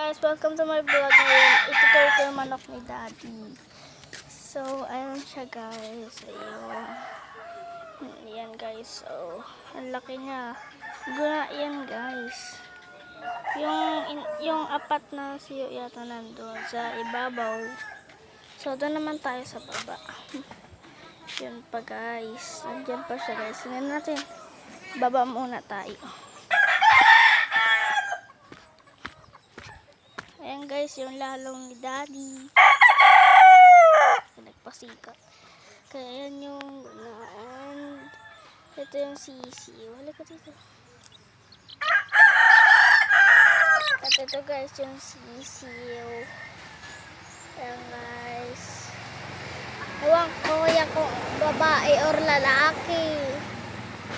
guys, welcome to my vlog ngayon. Itutuloy ko yung manok ni Daddy. So, ayun siya guys. Ayun. Yan guys. So, ang laki niya. Guna yan guys. Yung apat na siyo yata nandun sa ibabaw. So, doon naman tayo sa baba. Yun pa guys. Nandiyan pa siya guys. Tingnan natin. Baba muna tayo. Ayan guys, yung lalong ni Daddy. Nagpasikat. Kaya yan yung gunaan. Ito yung sisi. Wala ka dito. At ito guys, yung sisiyo. Ayan guys. Ewan ko kaya kung babae or lalaki.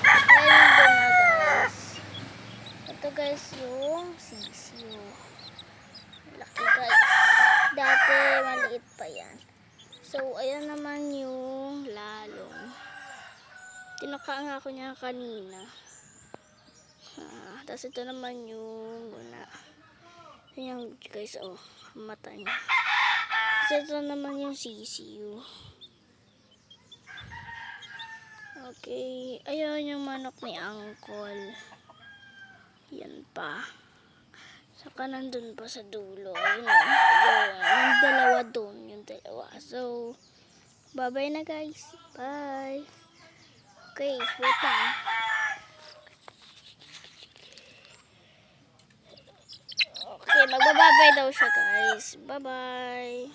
Ayan yung guna guys. Ito guys yung sisiyo. Laki guys. Dati maliit pa yan. So, ayan naman yung lalong. Tinaka nga ako niya kanina. Tapos ito naman yung guna. Ayan guys, oh. Mata niya. Tapos ito naman yung sisiyo. Okay. Ayan yung manok ni Uncle. Yan pa. Saka nandun pa sa dulo. Ayun o. Yung dalawa doon. Yung dalawa. So, bye-bye na guys. Bye. Okay, wait lang. Okay, magbababay daw siya guys. Bye-bye.